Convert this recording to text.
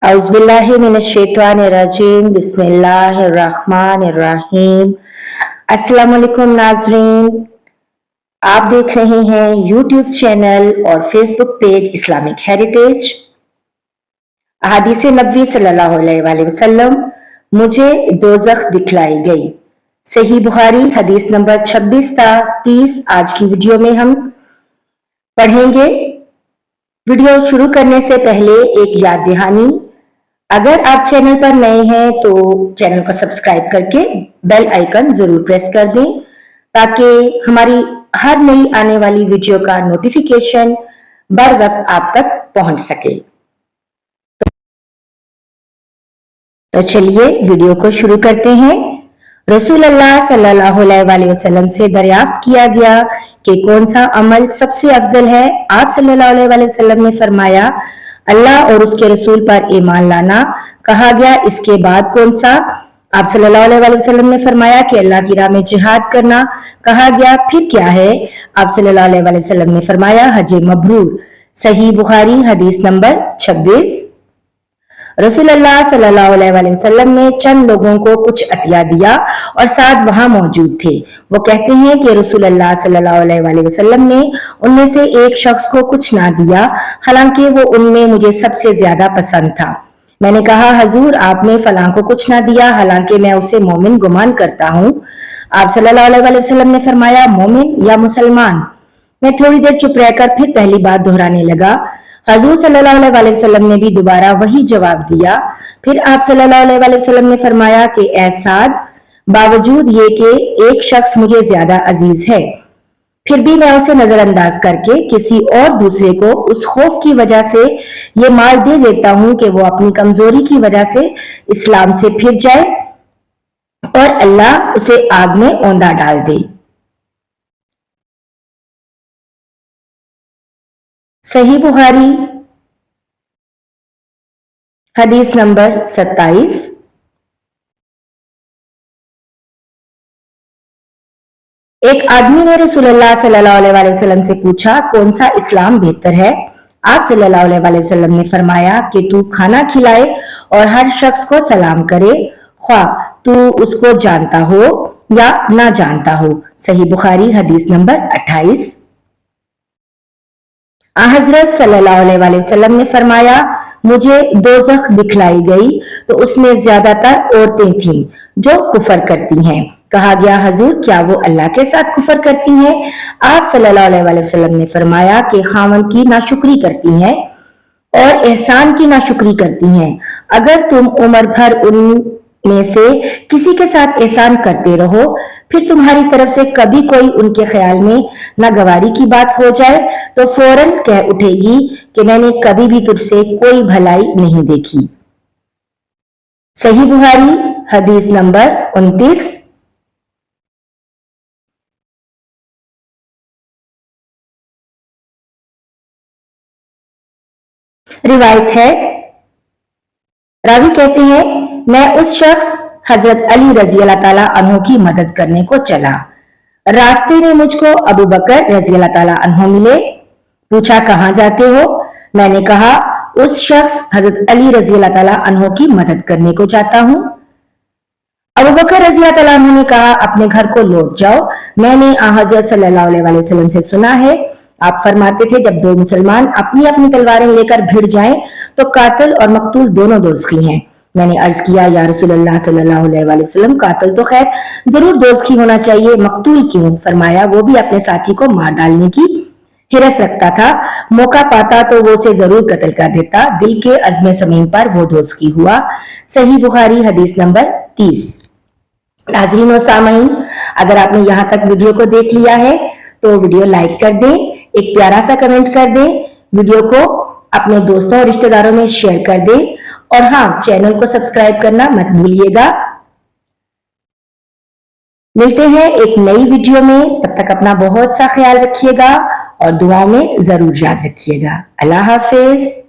औज़ुबिल्लाहिमिनश्शैतानिर्रजीम बिस्मिल्लाहिर्रहमानिर्रहीम। अस्सलाम वालेकुम नाज़रीन, आप देख रहे हैं यूट्यूब चैनल और फेसबुक पेज इस्लामिक हेरिटेज। अहादीस नबवी सल्लल्लाहु अलैहि वसल्लम, मुझे दोज़ख दिखलाई गई। सही बुखारी हदीस नंबर 26 था 30 आज की वीडियो में हम पढ़ेंगे। वीडियो शुरू करने से पहले एक याद दहानी, अगर आप चैनल पर नए हैं तो चैनल को सब्सक्राइब करके बेल आइकन जरूर प्रेस कर दें ताकि हमारी हर नई आने वाली वीडियो का नोटिफिकेशन बर वक्त आप तक पहुंच सके। तो चलिए वीडियो को शुरू करते हैं। रसूल अल्लाह सल्लल्लाहु अलैहि वसल्लम से दरियाफ्त किया गया कि कौन सा अमल सबसे अफजल है। आप सल्लल्लाहु अलैहि वसल्लम ने फरमाया, अल्लाह और उसके रसूल पर ईमान लाना। कहा गया, इसके बाद कौन सा? आप सल्लल्लाहु अलैहि वसल्लम ने फरमाया कि अल्लाह की राह में जिहाद करना। कहा गया, फिर क्या है? आप सल्लल्लाहु अलैहि वसल्लम ने फरमाया, हज मबरूर। सही बुखारी हदीस नंबर 26। रसूल अल्लाह सल्लल्लाहु अलैहि वसल्लम ने चंद लोगों को कुछ अतिया दिया और साथ वहां मौजूद थे। वो कहते हैं कि रसूल अल्लाह सल्लल्लाहु अलैहि वसल्लम ने उनमें से एक शख्स को कुछ ना दिया, हालांकि वो उनमें मुझे सबसे ज्यादा पसंद था। मैंने कहा, हजूर आपने फलां को कुछ ना दिया, हालांकि मैं उसे मोमिन गुमान करता हूँ। आप सल्लल्लाहु अलैहि वसल्लम ने फरमाया, मोमिन या मुसलमान? मैं थोड़ी देर चुप रहकर फिर पहली बात दोहराने लगा। हजूर सल्लल्लाहु अलैहि वसल्लम ने भी दोबारा वही जवाब दिया। फिर आप सल्लल्लाहु अलैहि वसल्लम ने फरमाया कि ऐ साद, बावजूद ये कि एक शख्स मुझे ज्यादा अजीज है, फिर भी मैं उसे नजरअंदाज करके किसी और दूसरे को उस खौफ की वजह से ये माल दे देता हूं कि वो अपनी कमजोरी की वजह से इस्लाम से फिर जाए और अल्लाह उसे आग में औंधा डाल दे। सही बुखारी हदीस नंबर 27। एक आदमी ने रसूलुल्लाह सल्लल्लाहु अलैहि वसल्लम से पूछा, कौन सा इस्लाम बेहतर है? आप सल्लल्लाहु अलैहि वसल्लम ने फरमाया कि तू खाना खिलाए और हर शख्स को सलाम करे, ख्वाह तू उसको जानता हो या ना जानता हो। सही बुखारी हदीस नंबर 28। हजरत सल्लल्लाहु अलैहि वसल्लम ने फरमाया, मुझे दोज़ख दिखलाई गई तो उसमें ज्यादातर औरतें थीं जो कुफर करती हैं। कहा गया, हजूर क्या वो अल्लाह के साथ कुफर करती हैं? आप सल्लल्लाहु अलैहि वसल्लम ने फरमाया कि खामन की नाशुक्री करती हैं और एहसान की नाशुक्री करती हैं। अगर तुम उम्र भर उन में से किसी के साथ एहसान करते रहो, फिर तुम्हारी तरफ से कभी कोई उनके ख्याल में नागवारी की बात हो जाए तो फौरन कह उठेगी कि मैंने कभी भी तुझसे कोई भलाई नहीं देखी। सही बुखारी हदीस नंबर 29। रिवायत है, रावी कहते हैं, मैं उस शख्स हजरत अली रजी अल्लाह ताला अन्हो की मदद करने को चला। रास्ते में मुझको अबू बकर रजी अल्लाह ताला अन्हो मिले। पूछा, कहाँ जाते हो? मैंने कहा, उस शख्स हजरत अली रजी अल्लाह ताला अन्हो की मदद करने को जाता हूँ। अबू बकर रजी अल्लाह ताला अन्हो ने कहा, अपने घर को लौट जाओ। मैंने हजरत सल्लल्लाहु अलैहि वसल्लम से सुना है, आप फरमाते थे, जब दो मुसलमान अपनी अपनी तलवारें लेकर भिड़ जाएं तो कातिल और मकतूल दोनों दोज़खी हैं। मैंने अर्ज किया, या रसूलुल्लाह सल्लल्लाहु अलैहि वसल्लम, कातिल तो खैर जरूर दोज़खी होना चाहिए, मकतूल क्यों? फरमाया, वो भी अपने साथी को मार डालने की हिरस रखता था, मौका पाता तो वो उसे जरूर कत्ल कर देता। दिल के अज़्म समीम पर वो दोज़खी हुआ। सही बुखारी हदीस नंबर 30। नाज़रीन व सामीन, अगर आपने यहाँ तक वीडियो को देख लिया है तो वीडियो लाइक कर दें, एक प्यारा सा कमेंट कर दें, वीडियो को अपने दोस्तों और रिश्तेदारों में शेयर कर दें और हाँ, चैनल को सब्सक्राइब करना मत भूलिएगा। मिलते हैं एक नई वीडियो में, तब तक अपना बहुत सा ख्याल रखिएगा और दुआओं में जरूर याद रखिएगा। अल्लाह हाफिज।